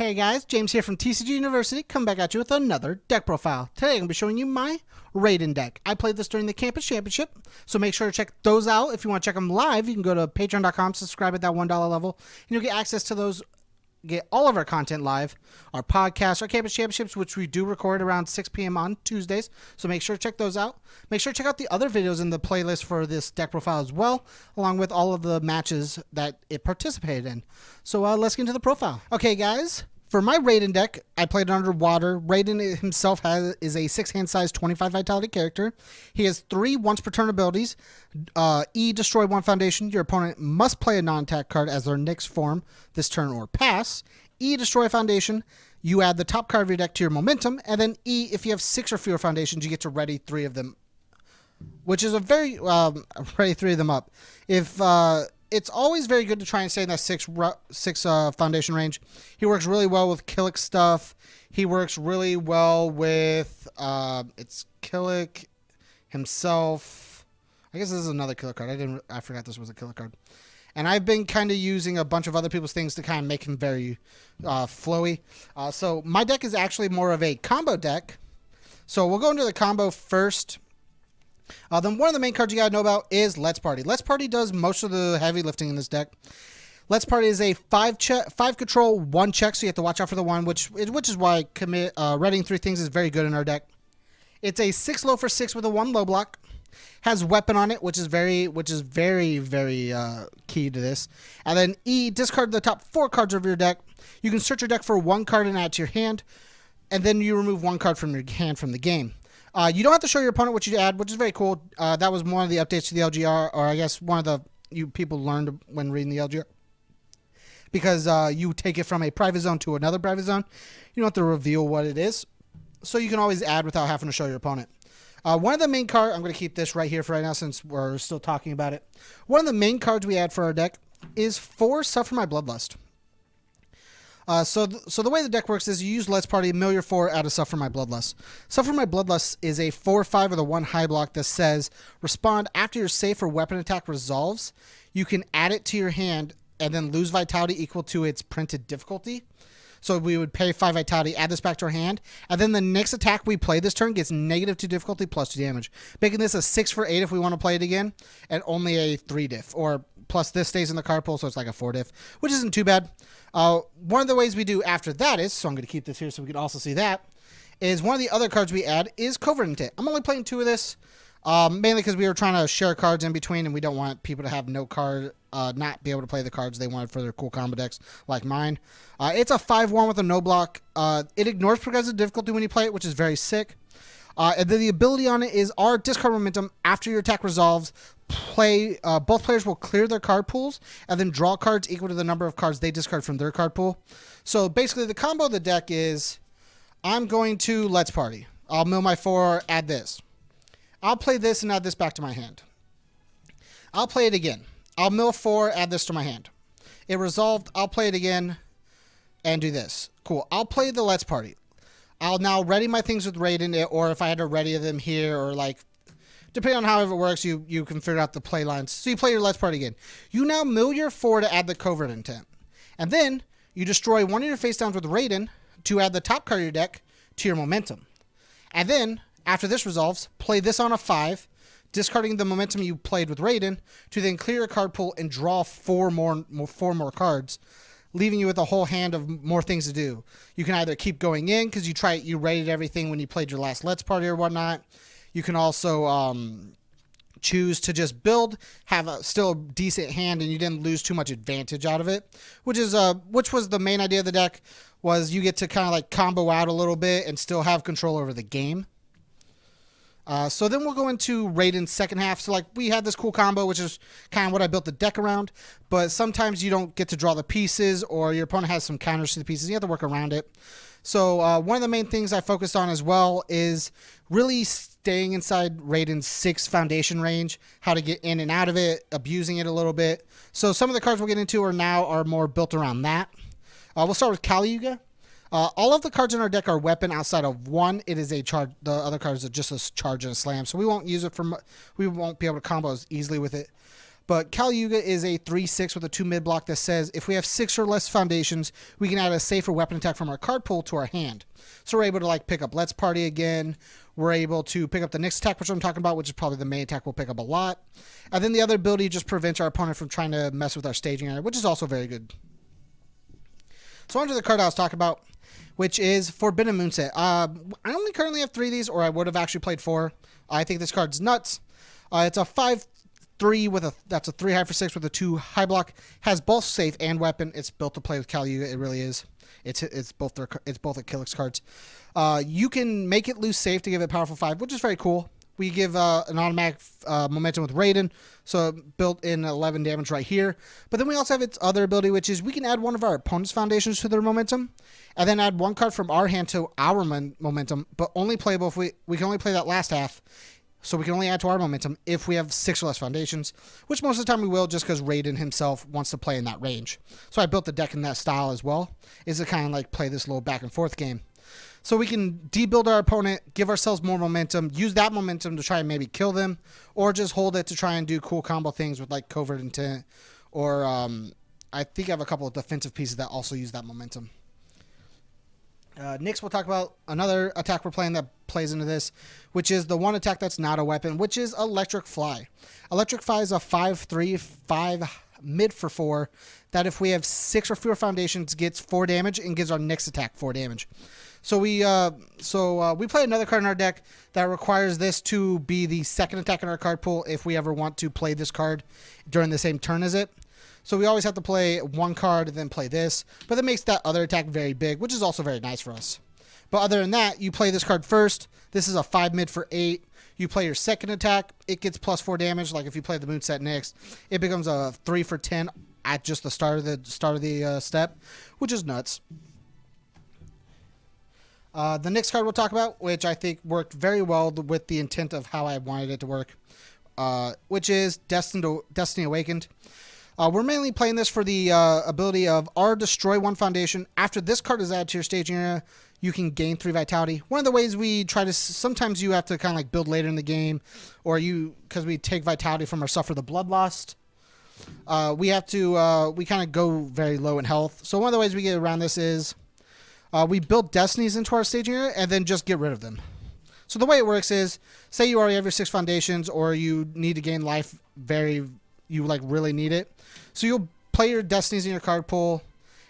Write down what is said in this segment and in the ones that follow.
Hey guys, James here from TCG University, coming back at you with another deck profile. Today I'm going to be showing you my Raiden deck. I played this during the Campus Championship, so make sure to check those out. If you want to check them live, you can go to patreon.com, subscribe at that $1 level, and you'll get access to those, get all of our content live, our podcasts, our Campus Championships, which we do record around 6 p.m. on Tuesdays, so make sure to check those out. Make sure to check out the other videos in the playlist for this deck profile as well, along with all of the matches that it participated in. So let's get into the profile. Okay guys, for my Raiden deck, I played it underwater. Raiden himself is a 6-hand size 25 vitality character. He has 3 once per turn abilities. E, destroy 1 foundation. Your opponent must play a non-attack card as their Nyx form this turn or pass. E, destroy a foundation. You add the top card of your deck to your momentum. And then E, if you have 6 or fewer foundations, you get to ready 3 of them, which is a very, ready 3 of them up. If, it's always very good to try and stay in that 6 foundation range. He works really well with Killick stuff. He works really well with it's Killick himself. I guess this is another killer card. I forgot this was a killer card. And I've been kind of using a bunch of other people's things to kind of make him very flowy. So my deck is actually more of a combo deck. So we'll go into the combo first. Then one of the main cards you gotta know about is Let's Party. Let's Party does most of the heavy lifting in this deck. Let's Party is a 5 control, 1 check, so you have to watch out for the 1, which is why readying 3 things is very good in our deck. It's a 6 low for 6 with a 1 low block. Has weapon on it, which is very key to this. And then E, discard the top 4 cards of your deck. You can search your deck for 1 card and add it to your hand, and then you remove 1 card from your hand from the game. You don't have to show your opponent what you add, which is very cool. That was one of the updates to the LGR, or I guess one of the people learned when reading the LGR. Because you take it from a private zone to another private zone. You don't have to reveal what it is. So you can always add without having to show your opponent. One of the main cards, I'm going to keep this right here for right now since we're still talking about it. One of the main cards we add for our deck is 4 Suffer My Bloodlust. So the way the deck works is you use Let's Party, mill your 4 out of Suffer My Bloodlust. Suffer My Bloodlust is a 4/5 with a 1 high block that says, respond after your safe or weapon attack resolves. You can add it to your hand and then lose vitality equal to its printed difficulty. So we would pay 5 vitality, add this back to our hand, and then the next attack we play this turn gets -2 difficulty plus 2 damage, making this a 6 for 8 if we want to play it again, and only a 3 diff, or plus this stays in the card pool, so it's like a 4 diff, which isn't too bad. One of the ways we do after that is, so I'm going to keep this here so we can also see that, is one of the other cards we add is Covert Intent. I'm only playing 2 of this, mainly because we were trying to share cards in between, and we don't want people to have no card, not be able to play the cards they wanted for their cool combo decks like mine. It's a 5/1 with a no block. It ignores progressive difficulty when you play it, which is very sick. And then the ability on it is our discard momentum after your attack resolves. Both players will clear their card pools and then draw cards equal to the number of cards they discard from their card pool. So basically the combo of the deck is I'm going to Let's Party. I'll mill my 4, add this. I'll play this and add this back to my hand. I'll play it again. I'll mill 4, add this to my hand. It resolved. I'll play it again and do this. Cool. I'll play the Let's Party. I'll now ready my things with Raiden, or if I had to ready them here, or like, depending on however it works, you can figure out the play lines. So you play your Let's Party again. You now mill your 4 to add the Covert Intent. And then you destroy 1 of your face downs with Raiden to add the top card of your deck to your momentum. And then, after this resolves, play this on a 5, discarding the momentum you played with Raiden, to then clear your card pool and draw 4 more cards, leaving you with a whole hand of more things to do. You can either keep going in because you rated everything when you played your last Let's Party or whatnot. You can also choose to just build, have still a decent hand, and you didn't lose too much advantage out of it, which was the main idea of the deck, was you get to kind of like combo out a little bit and still have control over the game. So then we'll go into Raiden's second half. So like we had this cool combo, which is kind of what I built the deck around, but sometimes you don't get to draw the pieces, or your opponent has some counters to the pieces. You have to work around it. So one of the main things I focused on as well is really staying inside Raiden's 6 foundation range, how to get in and out of it, abusing it a little bit. So some of the cards we'll get into are more built around that. We'll start with Yuga. All of the cards in our deck are weapon outside of 1. It is a charge. The other cards are just a charge and a slam, so we won't use it we won't be able to combo as easily with it. But Kali Yuga is a 3/6 with a 2 mid block that says if we have 6 or less foundations, we can add a safer weapon attack from our card pool to our hand. So we're able to like pick up Let's Party again. We're able to pick up the next attack, which I'm talking about, which is probably the main attack we'll pick up a lot. And then the other ability just prevents our opponent from trying to mess with our staging area, which is also very good. So on to the card I was talking about, which is Forbidden Moonset. I only currently have 3 of these, or I would have actually played 4. I think this card's nuts. It's a 5/3 with that's a 3 high for 6 with a 2 high block. Has both safe and weapon. It's built to play with Kali Yuga. It really is. It's both a Killix cards. You can make it lose safe to give it powerful 5, which is very cool. We give an automatic momentum with Raiden, so built in 11 damage right here. But then we also have its other ability, which is we can add one of our opponent's foundations to their momentum, and then add 1 card from our hand to our momentum, but only playable if we can only play that last half. So we can only add to our momentum if we have 6 or less foundations, which most of the time we will just because Raiden himself wants to play in that range. So I built the deck in that style as well, is to kind of like play this little back and forth game. So we can debuild our opponent, give ourselves more momentum, use that momentum to try and maybe kill them, or just hold it to try and do cool combo things with like Covert Intent, or I think I have a couple of defensive pieces that also use that momentum. Next, we'll talk about another attack we're playing that plays into this, which is the one attack that's not a weapon, which is Electric Fly. Electric Fly is a 5/3, 5 mid for 4, that if we have 6 or fewer foundations, gets 4 damage and gives our next attack 4 damage. So we play another card in our deck that requires this to be the second attack in our card pool if we ever want to play this card during the same turn as it. So we always have to play 1 card and then play this, but that makes that other attack very big, which is also very nice for us. But other than that, you play this card first. This is a 5 mid for 8. You play your second attack. It gets plus 4 damage. Like if you play the Moonset next, it becomes a 3 for 10 at just the start of the step, which is nuts. The next card we'll talk about, which I think worked very well with the intent of how I wanted it to work, which is Destiny Awakened. We're mainly playing this for the ability of R destroy 1 foundation. After this card is added to your staging area, you can gain 3 vitality. One of the ways we try to, sometimes you have to kind of like build later in the game, or because we take vitality from our Suffer the Bloodlust. We kind of go very low in health. So one of the ways we get around this is we build destinies into our staging area and then just get rid of them. So the way it works is, say you already have your 6 foundations, or you need to gain life you like really need it. So you'll play your destinies in your card pool,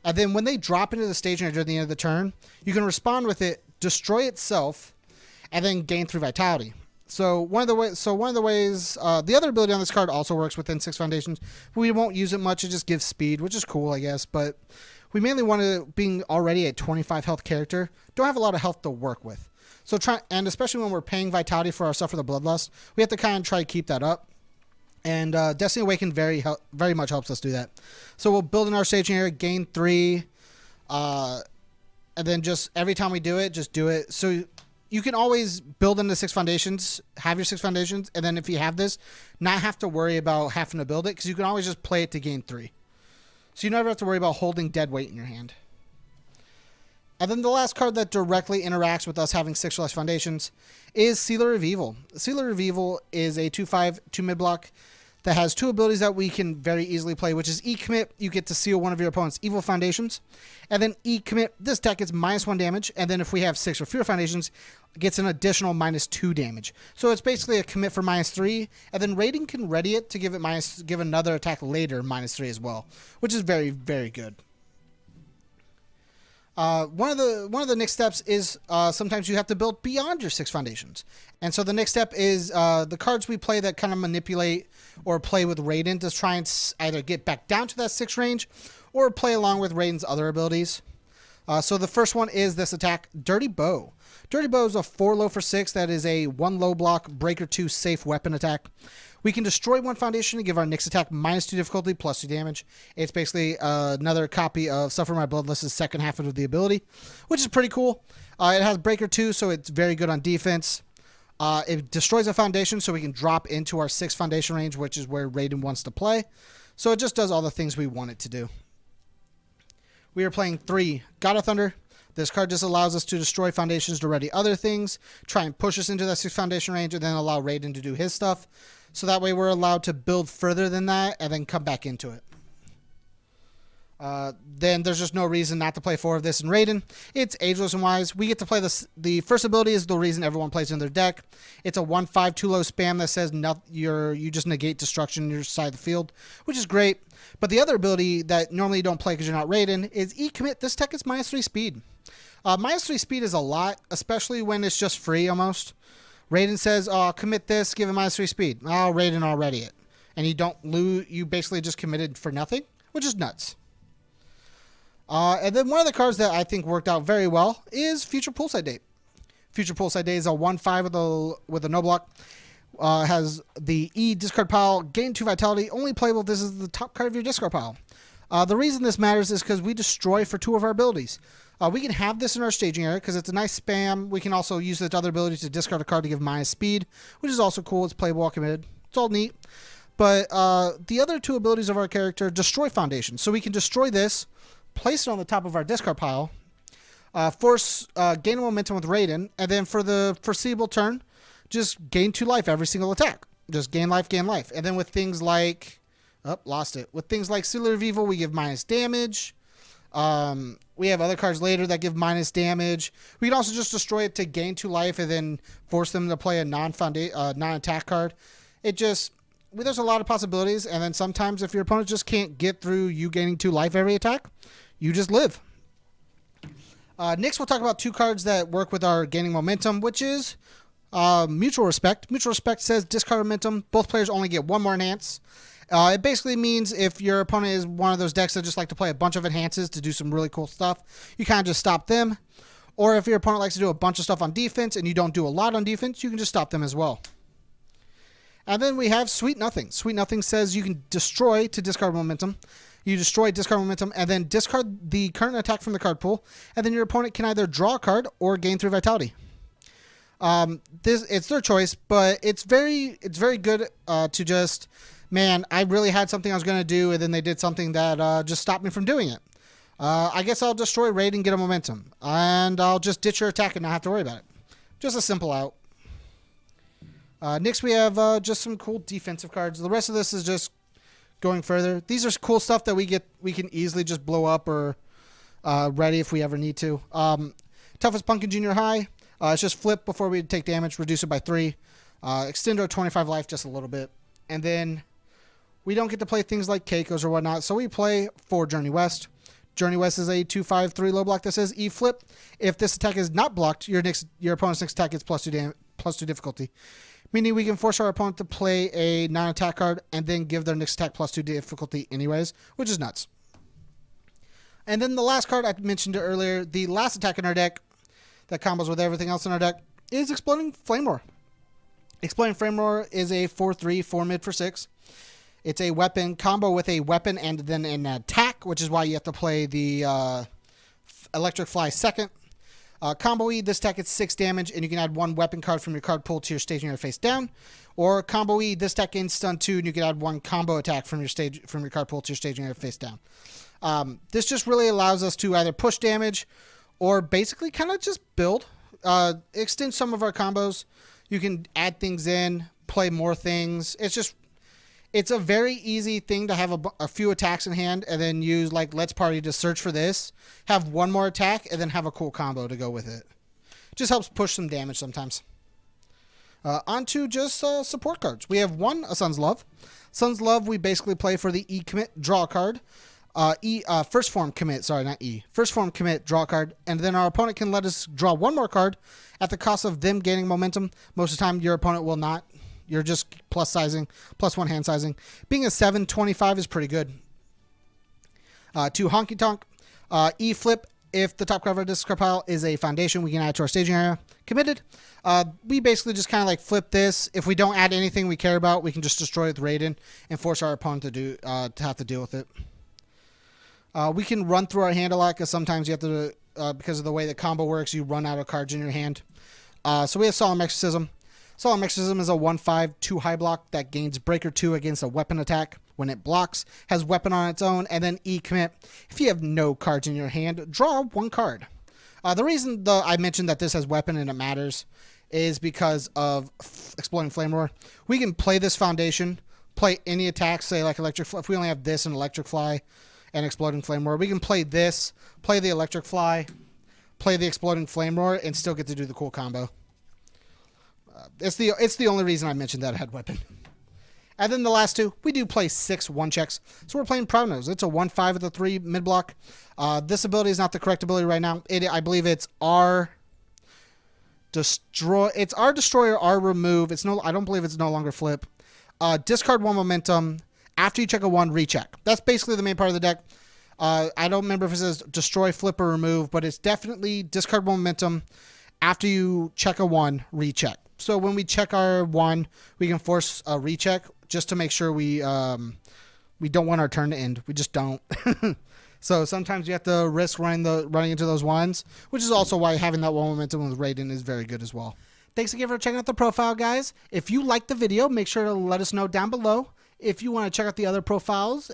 and then when they drop into the staging area at the end of the turn, you can respond with it, destroy itself, and then gain 3 vitality. So one of the ways, the other ability on this card also works within 6 foundations. We won't use it much. It just gives speed, which is cool, I guess. But we mainly want to, being already a 25 health character, don't have a lot of health to work with. So and especially when we're paying vitality for our Suffer the Bloodlust, we have to kind of try to keep that up. And Destiny Awakened very much helps us do that. So we'll build in our staging area, gain 3, and then just every time we do it, just do it. So you can always build into 6 foundations, have your 6 foundations, and then if you have this, not have to worry about having to build it, because you can always just play it to gain 3. So you never have to worry about holding dead weight in your hand. And then the last card that directly interacts with us having 6 or less foundations is Sealer of Evil. Sealer of Evil is a 2/5, 2 mid block that has 2 abilities that we can very easily play, which is E-Commit. You get to seal one of your opponent's evil foundations. And then E-Commit, this deck gets -1 damage. And then if we have 6 or fewer foundations, it gets an additional -2 damage. So it's basically a commit for -3. And then Raiden can ready it to give another attack later -3 as well, which is very, very good. One of the next steps is sometimes you have to build beyond your 6 foundations. And so the next step is the cards we play that kind of manipulate or play with Raiden to try and either get back down to that 6 range or play along with Raiden's other abilities. So the first one is this attack, Dirty Bow. Dirty Bow is a 4 low for 6 that is a 1 low block, breaker 2 safe weapon attack. We can destroy 1 foundation and give our next attack -2 difficulty, +2 damage. It's basically another copy of Suffer My Bloodlust's second half of the ability, which is pretty cool. It has breaker 2, so it's very good on defense. It destroys a foundation, so we can drop into our 6 foundation range, which is where Raiden wants to play. So it just does all the things we want it to do. We are playing 3 God of Thunder. This card just allows us to destroy foundations to ready other things, try and push us into that 6 foundation range, and then allow Raiden to do his stuff. So that way we're allowed to build further than that and then come back into it. Then there's just no reason not to play 4 of this in Raiden. It's ageless and wise. We get to play this. The first ability is the reason everyone plays in their deck. It's a 1/5 too low spam that says you just negate destruction on your side of the field, which is great. But the other ability that normally you don't play because you're not Raiden is E commit. This tech is -3 speed. -3 speed is a lot, especially when it's just free almost. Raiden says, "Oh, commit this, give it -3 speed." Oh, Raiden already it, and you don't lose. You basically just committed for nothing, which is nuts. And then one of the cards that I think worked out very well is Future Poolside Date. Future Poolside Date is a 1/5 with a no block. Has the E discard pile, gain 2 vitality, only playable if this is the top card of your discard pile. The reason this matters is because we destroy for 2 of our abilities. We can have this in our staging area because it's a nice spam. We can also use this other ability to discard a card to give -speed, which is also cool. It's playable while committed. It's all neat. But the other 2 abilities of our character destroy foundation. So we can destroy this, place it on the top of our discard pile, force gain momentum with Raiden, and then for the foreseeable turn, just gain 2 life every single attack. Just gain life, gain life. And then with things like, lost it. With things like Sealer of Evil, we give -damage. We have other cards later that give -damage. We can also just destroy it to gain 2 life and then force them to play a non-attack card. There's a lot of possibilities, and then sometimes if your opponent just can't get through you gaining 2 life every attack, you just live. Next, we'll talk about 2 cards that work with our gaining momentum, which is Mutual Respect. Mutual Respect says discard momentum. Both players only get 1 more enhance. It basically means if your opponent is one of those decks that just like to play a bunch of enhances to do some really cool stuff, you kind of just stop them. Or if your opponent likes to do a bunch of stuff on defense and you don't do a lot on defense, you can just stop them as well. And then we have Sweet Nothing. Sweet Nothing says you can destroy to discard momentum. You destroy, discard momentum, and then discard the current attack from the card pool. And then your opponent can either draw a card or gain 3 vitality. It's their choice, but it's very good to just, man, I really had something I was going to do, and then they did something that just stopped me from doing it. I guess I'll destroy Raid and get a momentum, and I'll just ditch your attack and not have to worry about it. Just a simple out. Next, we have just some cool defensive cards. The rest of this is just going further. These are cool stuff that we can easily just blow up or ready if we ever need to. Toughest Pumpkin Junior High. It's just flip before we take damage, reduce it by 3. Extend our 25 life just a little bit. And then we don't get to play things like Keiko's or whatnot, so we play 4 Journey West. Journey West is a 2/5/3 low block that says E flip. If this attack is not blocked, your opponent's next attack gets +2 difficulty. Meaning we can force our opponent to play a non-attack card and then give their next attack +2 difficulty anyways, which is nuts. And then the last card I mentioned earlier, the last attack in our deck that combos with everything else in our deck is Exploding Flame Roar. Exploding Flame Roar is a 4/3, 4 mid for 6. It's a weapon combo with a weapon and then an attack, which is why you have to play the Electric Fly second. Combo E, this attack gets 6 damage, and you can add 1 weapon card from your card pool to your staging area face down. Or Combo E, this attack gains stun 2, and you can add 1 combo attack from your card pool to your staging area face down. This just really allows us to either push damage or basically kind of just build, extend some of our combos. You can add things in, play more things. It's a very easy thing to have a few attacks in hand and then use like Let's Party to search for this, have 1 more attack, and then have a cool combo to go with it. Just helps push some damage sometimes. On to just support cards. We have 1, a Sun's Love. Sun's Love we basically play for the E commit, draw a card. First form commit, sorry, not E. First form commit, draw a card, and then our opponent can let us draw 1 more card at the cost of them gaining momentum. Most of the time your opponent will not. You're just plus +1 hand sizing. Being a 7/25 is pretty good. 2 Honky Tonk. E flip. If the top card of our discard pile is a foundation, we can add it to our staging area. Committed. We basically just kind of like flip this. If we don't add anything we care about, we can just destroy it with Raiden and force our opponent to have to deal with it. We can run through our hand a lot because sometimes you have to, because of the way the combo works, you run out of cards in your hand. So we have Solemn Exorcism. Solemn Exorcism is a 1/5, 2 high block that gains Breaker 2 against a weapon attack when it blocks, has weapon on its own, and then E commit. If you have no cards in your hand, draw 1 card. The reason I mentioned that this has weapon and it matters is because of Exploding Flame Roar. We can play this foundation, play any attacks, say like Electric Fly. If we only have this and Electric Fly and Exploding Flame Roar, we can play this, play the Electric Fly, play the Exploding Flame Roar, and still get to do the cool combo. It's the only reason I mentioned that head weapon. And then the last two, we do play 6 1-checks. So we're playing Proudnose. It's a 1/5 of the 3 mid block. This ability is not the correct ability right now. I believe it's R destroy. It's R destroy or R remove. I don't believe it's no longer flip. Discard 1 momentum. After you check a 1, recheck. That's basically the main part of the deck. I don't remember if it says destroy, flip, or remove, but it's definitely discard 1 momentum. After you check a 1, recheck. So when we check our 1, we can force a recheck just to make sure we don't want our turn to end. We just don't. So sometimes you have to risk running into those 1s, which is also why having that 1 momentum with Raiden is very good as well. Thanks again for checking out the profile, guys. If you liked the video, make sure to let us know down below. If you want to check out the other profiles,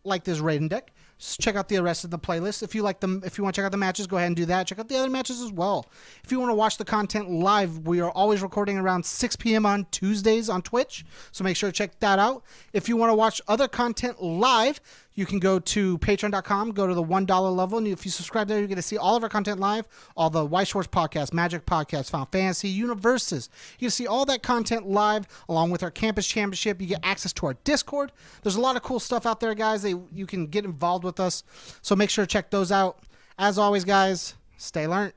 like this Raiden deck, just check out the rest of the playlist. If you like them, if you want to check out the matches, go ahead and do that. Check out the other matches as well. If you want to watch the content live, we are always recording around 6 p.m. on Tuesdays on Twitch, so make sure to check that out. If you want to watch other content live, you can go to patreon.com, go to the $1 level, and if you subscribe there, you get to see all of our content live, all the White Schwartz podcast, Magic podcast, Final Fantasy, UniVersus. You can see all that content live, along with our campus championship. You get access to our Discord. There's a lot of cool stuff out there, guys. You can get involved with us, so make sure to check those out. As always, guys, stay learned.